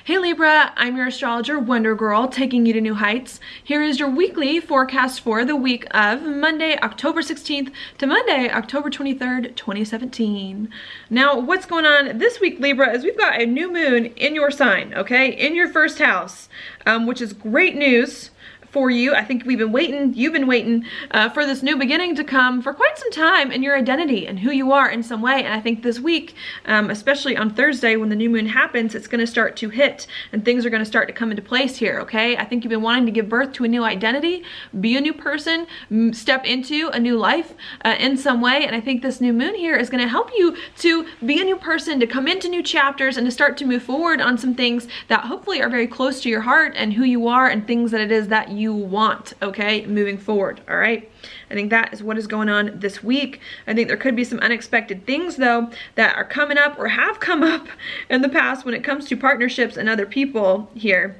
Hey Libra, I'm your astrologer, Wonder Girl, taking you to new heights. Here is your weekly forecast for the week of Monday, October 16th to Monday, October 23rd, 2017. Now, what's going on this week, Libra, is we've got a new moon in your sign, okay, in your first house, which is great news for you. I think you've been waiting for this new beginning to come for quite some time in your identity and who you are in some way. And I think this week, especially on Thursday when the new moon happens, it's going to start to hit and things are going to start to come into place here, okay? I think you've been wanting to give birth to a new identity, be a new person, step into a new life in some way. And I think this new moon here is going to help you to be a new person, to come into new chapters and to start to move forward on some things that hopefully are very close to your heart and who you are and things that it is that you want, okay, moving forward. All right, I think that is what is going on this week. I think there could be some unexpected things though that are coming up or have come up in the past when it comes to partnerships and other people here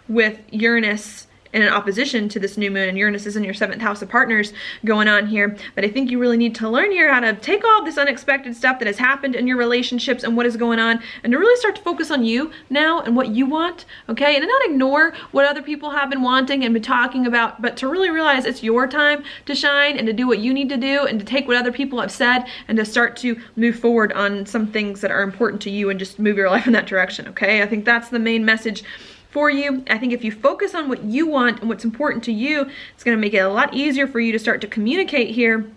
with Uranus in an opposition to this new moon, and Uranus is in your 7th house of partners going on here. But I think you really need to learn here how to take all this unexpected stuff that has happened in your relationships and what is going on, and to really start to focus on you now and what you want, okay? And to not ignore what other people have been wanting and been talking about, but to really realize it's your time to shine and to do what you need to do and to take what other people have said and to start to move forward on some things that are important to you and just move your life in that direction, okay? I think that's the main message for you. I think if you focus on what you want and what's important to you, it's going to make it a lot easier for you to start to communicate here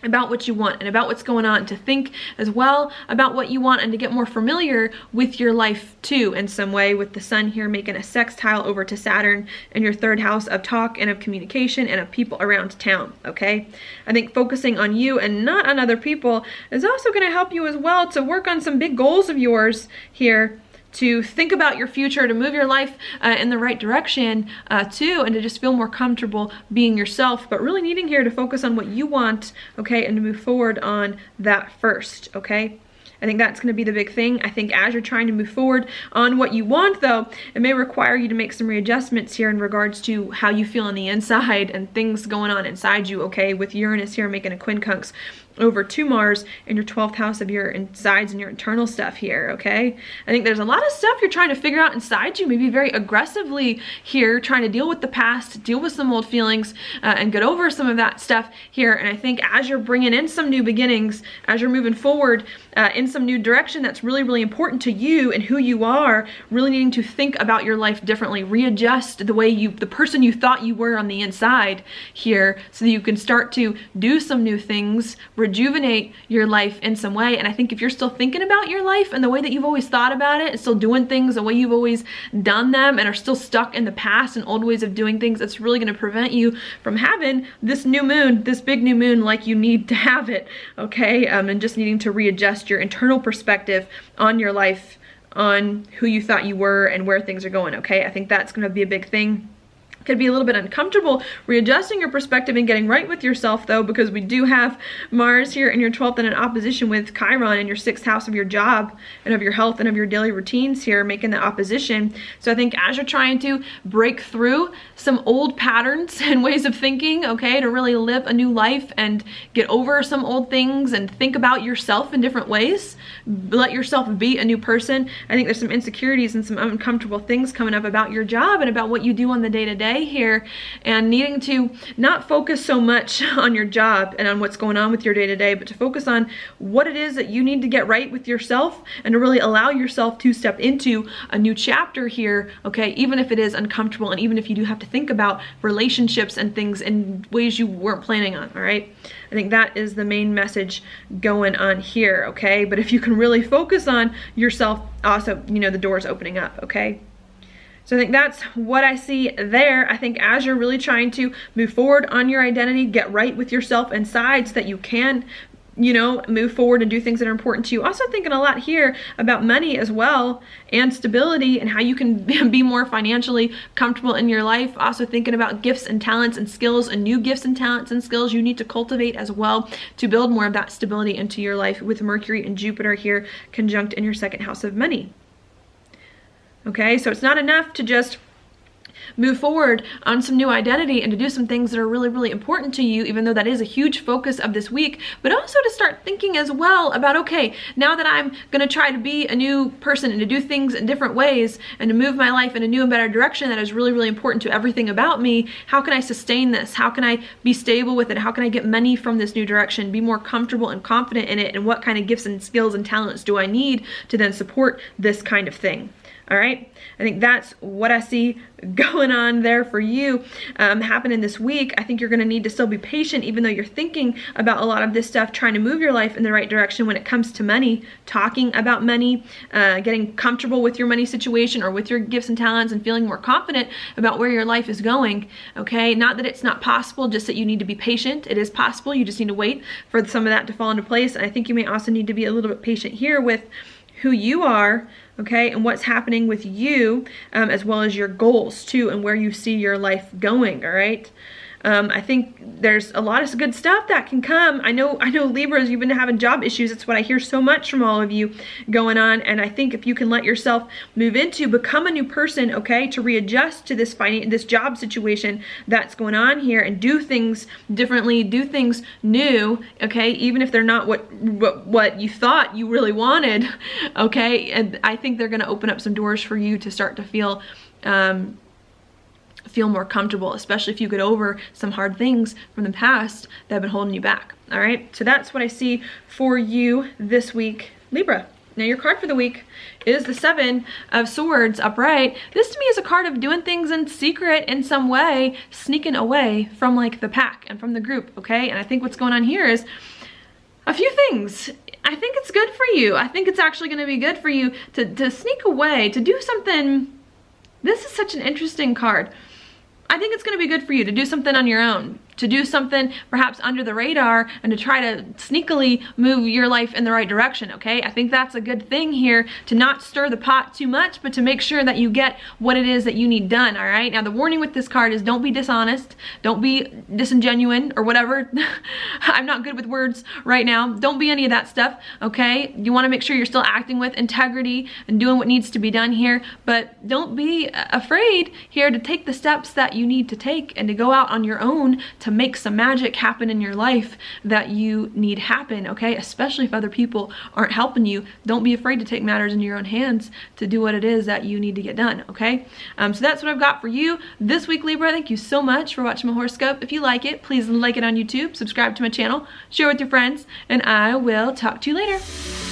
about what you want and about what's going on, to think as well about what you want and to get more familiar with your life too in some way, with the sun here making a sextile over to Saturn in your 3rd house of talk and of communication and of people around town, okay? I think focusing on you and not on other people is also going to help you as well to work on some big goals of yours here, to think about your future, to move your life in the right direction too, and to just feel more comfortable being yourself, but really needing here to focus on what you want, okay, and to move forward on that first, okay? I think that's going to be the big thing. I think as you're trying to move forward on what you want though, it may require you to make some readjustments here in regards to how you feel on the inside and things going on inside you, okay, with Uranus here making a quincunx over to Mars in your 12th house of your insides and your internal stuff here, okay? I think there's a lot of stuff you're trying to figure out inside you, maybe very aggressively here, trying to deal with the past, deal with some old feelings, and get over some of that stuff here. And I think as you're bringing in some new beginnings, as you're moving forward in some new direction that's really, really important to you and who you are, really needing to think about your life differently, readjust the way the person you thought you were on the inside here, so that you can start to do some new things, rejuvenate your life in some way. And I think if you're still thinking about your life and the way that you've always thought about it, and still doing things the way you've always done them, and are still stuck in the past and old ways of doing things, it's really going to prevent you from having this new moon, this big new moon, like you need to have it, okay? And just needing to readjust your internal perspective on your life, on who you thought you were and where things are going, okay? I think that's going to be a big thing. Could be a little bit uncomfortable readjusting your perspective and getting right with yourself though, because we do have Mars here in your 12th and in opposition with Chiron in your 6th house of your job and of your health and of your daily routines here, making the opposition. So I think as you're trying to break through some old patterns and ways of thinking, okay, to really live a new life and get over some old things and think about yourself in different ways, let yourself be a new person. I think there's some insecurities and some uncomfortable things coming up about your job and about what you do on the day-to-day here, and needing to not focus so much on your job and on what's going on with your day-to-day, but to focus on what it is that you need to get right with yourself and to really allow yourself to step into a new chapter here, okay, even if it is uncomfortable and even if you do have to think about relationships and things in ways you weren't planning on, all right? I think that is the main message going on here, okay? But if you can really focus on yourself, also, you know, the door's opening up, okay? So I think that's what I see there. I think as you're really trying to move forward on your identity, get right with yourself inside so that you can, you know, move forward and do things that are important to you. Also thinking a lot here about money as well, and stability, and how you can be more financially comfortable in your life. Also thinking about gifts and talents and skills, and new gifts and talents and skills you need to cultivate as well to build more of that stability into your life, with Mercury and Jupiter here conjunct in your 2nd house of money. Okay, so it's not enough to just move forward on some new identity and to do some things that are really, really important to you, even though that is a huge focus of this week, but also to start thinking as well about, okay, now that I'm gonna try to be a new person and to do things in different ways and to move my life in a new and better direction that is really, really important to everything about me, how can I sustain this? How can I be stable with it? How can I get money from this new direction, be more comfortable and confident in it? And what kind of gifts and skills and talents do I need to then support this kind of thing? All right, I think that's what I see going on there for you happening this week. I think you're going to need to still be patient, even though you're thinking about a lot of this stuff, trying to move your life in the right direction when it comes to money, talking about money, getting comfortable with your money situation or with your gifts and talents and feeling more confident about where your life is going. Okay, not that it's not possible, just that you need to be patient. It is possible. You just need to wait for some of that to fall into place. And I think you may also need to be a little bit patient here with who you are, okay, and what's happening with you, as well as your goals too, and where you see your life going, all right? I think there's a lot of good stuff that can come. I know Libras, you've been having job issues. That's what I hear so much from all of you going on. And I think if you can let yourself move into, become a new person, okay, to readjust to this job situation that's going on here and do things differently, do things new, okay, even if they're not what you thought you really wanted, okay, and I think they're going to open up some doors for you to start to feel more comfortable, especially if you get over some hard things from the past that have been holding you back. All right, so that's what I see for you this week, Libra. Now your card for the week is the 7 of Swords upright. This to me is a card of doing things in secret in some way, sneaking away from like the pack and from the group, okay? And I think what's going on here is a few things. I think it's good for you. I think it's actually going to be good for you to sneak away, to do something. This is such an interesting card. I think it's going to be good for you to do something on your own, to do something perhaps under the radar and to try to sneakily move your life in the right direction, okay? I think that's a good thing here, to not stir the pot too much, but to make sure that you get what it is that you need done, all right? Now the warning with this card is don't be dishonest, don't be disingenuine or whatever. I'm not good with words right now. Don't be any of that stuff, okay? You want to make sure you're still acting with integrity and doing what needs to be done here, but don't be afraid here to take the steps that you need to take and to go out on your own to make some magic happen in your life that you need happen, okay? Especially if other people aren't helping you. Don't be afraid to take matters into your own hands to do what it is that you need to get done, okay? So that's what I've got for you this week, Libra. Thank you so much for watching my horoscope. If you like it, please like it on YouTube, subscribe to my channel, share with your friends, and I will talk to you later.